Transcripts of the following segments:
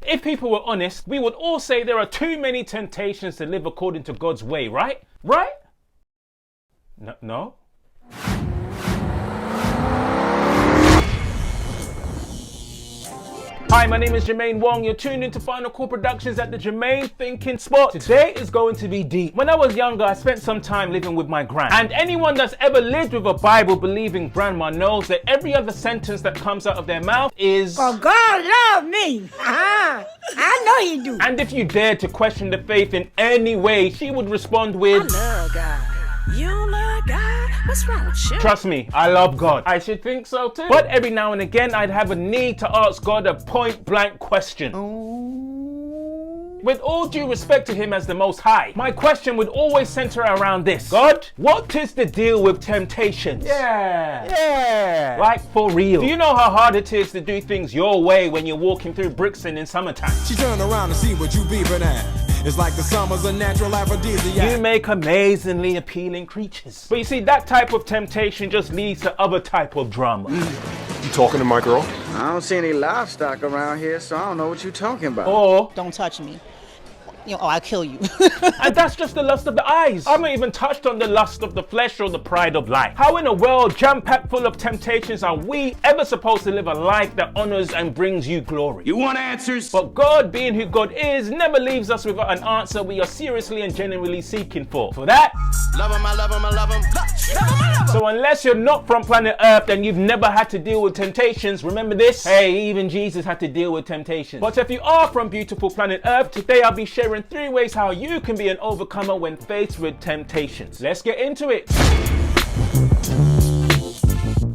If people were honest, we would all say there are too many temptations to live according to God's way, right? Right? No? Hi, my name is Jermaine Wong. You're tuned into Final Call Productions at the Germane Thinkin spot. Today is going to be deep. When I was younger, I spent some time living with my gran. And anyone that's ever lived with a Bible-believing grandma knows that every other sentence that comes out of their mouth is, "Oh, God love me." I know he do. And if you dared to question the faith in any way, she would respond with, "I love God." "You don't love God? What's wrong with you?" Trust me, I love God. I should think so too. But every now and again, I'd have a need to ask God a point-blank question. With all due respect to him as the Most High, my question would always center around this. God, what is the deal with temptations? Yeah. Like for real. Do you know how hard it is to do things your way when you're walking through Brixton in summertime? She turned around to see what you beeping at. It's like the summer's a natural aphrodisiac. You make amazingly appealing creatures. But you see, that type of temptation just leads to other type of drama. You talking to my girl? I don't see any livestock around here, so I don't know what you're talking about. Or, "Don't touch me. I'll kill you." and that's just the lust of the eyes. I haven't even touched on the lust of the flesh or the pride of life. How in a world jam-packed full of temptations are we ever supposed to live a life that honors and brings you glory? You want answers? But God, being who God is, never leaves us without an answer we are seriously and genuinely seeking for. For that, Love him, I love him, I love him. so unless you're not from planet Earth and you've never had to deal with temptations, remember this? Hey, even Jesus had to deal with temptations. But if you are from beautiful planet Earth, today I'll be sharing 3 ways how you can be an overcomer when faced with temptations. Let's get into it.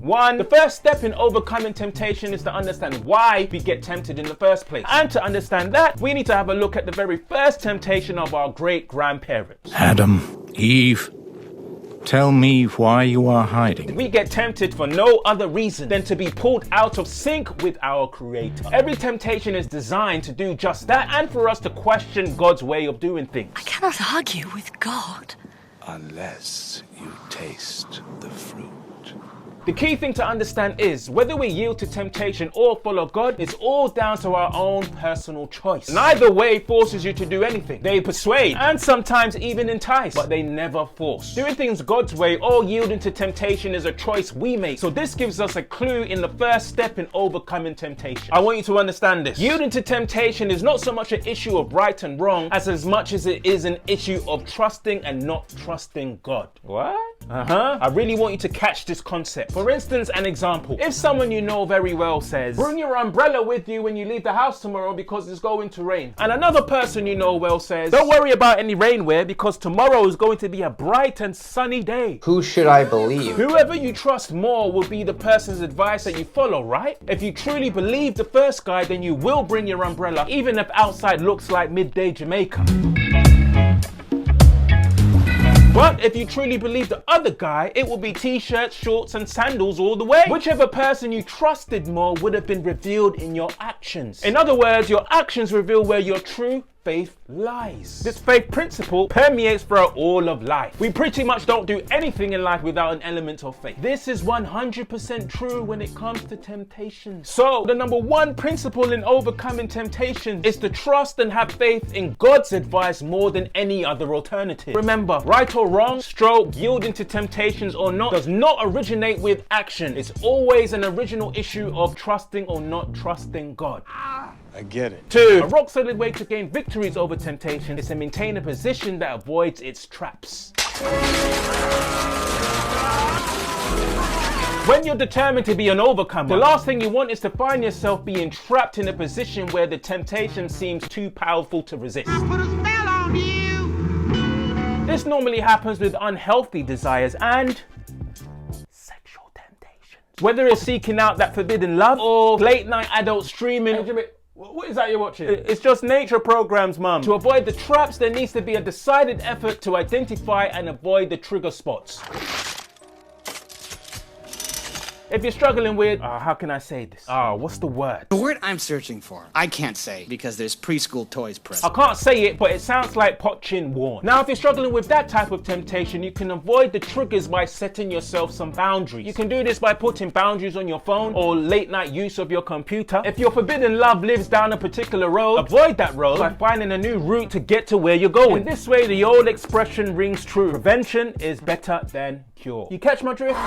1. The first step in overcoming temptation is to understand why we get tempted in the first place. And to understand that, we need to have a look at the very first temptation of our great-grandparents. Adam, Eve, tell me why you are hiding. We get tempted for no other reason than to be pulled out of sync with our Creator. Every temptation is designed to do just that and for us to question God's way of doing things. I cannot argue with God. Unless you taste the fruit. The key thing to understand is whether we yield to temptation or follow God is all down to our own personal choice. Neither way forces you to do anything. They persuade and sometimes even entice, but they never force. Doing things God's way or yielding to temptation is a choice we make. So this gives us a clue in the first step in overcoming temptation. I want you to understand this. Yielding to temptation is not so much an issue of right and wrong as much as it is an issue of trusting and not trusting God. What? I really want you to catch this concept. For instance, an example. If someone you know very well says, "Bring your umbrella with you when you leave the house tomorrow because it's going to rain." And another person you know well says, "Don't worry about any rainwear because tomorrow is going to be a bright and sunny day." Who should I believe? Whoever you trust more will be the person's advice that you follow, right? If you truly believe the first guy, then you will bring your umbrella, even if outside looks like midday Jamaica. But if you truly believe the other guy, it will be t-shirts, shorts and sandals all the way. Whichever person you trusted more would have been revealed in your actions. In other words, your actions reveal where your true faith lies. This faith principle permeates throughout all of life. We pretty much don't do anything in life without an element of faith. This is 100% true when it comes to temptation. So the number 1 principle in overcoming temptation is to trust and have faith in God's advice more than any other alternative. Remember, right or wrong, stroke, yielding to temptations or not, does not originate with action. It's always an original issue of trusting or not trusting God. I get it. 2. A rock solid way to gain victories over temptation is to maintain a position that avoids its traps. When you're determined to be an overcomer, the last thing you want is to find yourself being trapped in a position where the temptation seems too powerful to resist. I put a spell on you. This normally happens with unhealthy desires and sexual temptations. Whether it's seeking out that forbidden love or late night adult streaming. Hey, Jimmy, what is that you're watching? It's just nature programs, mum. To avoid the traps, there needs to be a decided effort to identify and avoid the trigger spots. If you're struggling with, how can I say this? What's the word? The word I'm searching for, I can't say because there's preschool toys present. I can't say it, but it sounds like potchin worn. Now, if you're struggling with that type of temptation, you can avoid the triggers by setting yourself some boundaries. You can do this by putting boundaries on your phone or late night use of your computer. If your forbidden love lives down a particular road, avoid that road by finding a new route to get to where you're going. In this way, the old expression rings true. Prevention is better than cure. You catch my drift?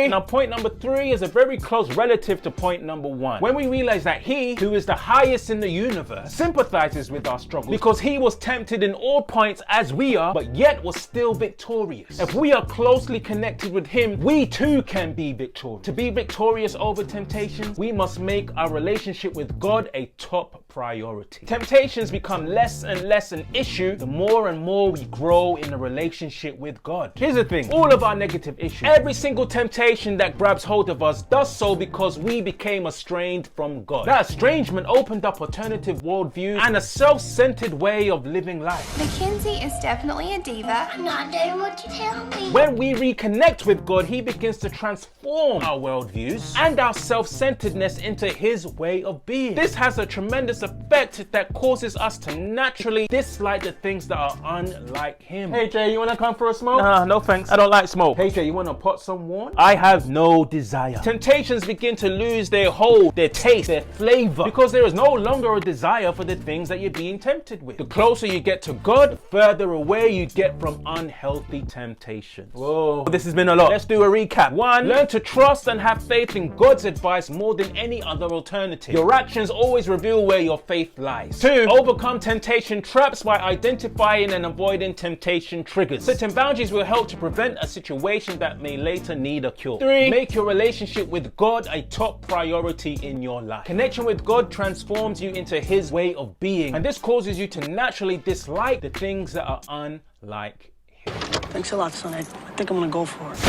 Now, point number 3 is a very close relative to point number 1. When we realize that he, who is the highest in the universe, sympathizes with our struggles because he was tempted in all points as we are, but yet was still victorious. If we are closely connected with him, we too can be victorious. To be victorious over temptation, we must make our relationship with God a top priority. Temptations become less and less an issue the more and more we grow in a relationship with God. Here's the thing, all of our negative issues, every single temptation that grabs hold of us does so because we became estranged from God. That estrangement opened up alternative worldviews and a self-centered way of living life. Mackenzie is definitely a diva. I'm not doing what you tell me. When we reconnect with God, he begins to transform our worldviews and our self-centeredness into his way of being. This has a tremendous effect that causes us to naturally dislike the things that are unlike him. Hey Jay, you wanna come for a smoke? Nah, no thanks. I don't like smoke. Hey Jay, you wanna pot some water? I have no desire. Temptations begin to lose their hold, their taste, their flavor, because there is no longer a desire for the things that you're being tempted with. The closer you get to God, the further away you get from unhealthy temptations. Whoa, this has been a lot. Let's do a recap. 1, learn to trust and have faith in God's advice more than any other alternative. Your actions always reveal where your faith lies. 2, overcome temptation traps by identifying and avoiding temptation triggers. Setting boundaries will help to prevent a situation that may later need a cure. 3, make your relationship with God a top priority in your life. Connection with God transforms you into his way of being, and this causes you to naturally dislike the things that are unlike him. Thanks a lot, son. I think I'm gonna go for it.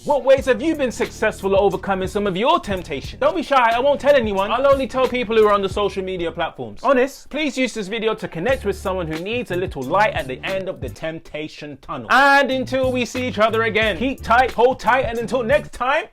What ways have you been successful at overcoming some of your temptations? Don't be shy, I won't tell anyone. I'll only tell people who are on the social media platforms. Honest, please use this video to connect with someone who needs a little light at the end of the temptation tunnel. And until we see each other again, keep tight, hold tight, and until next time,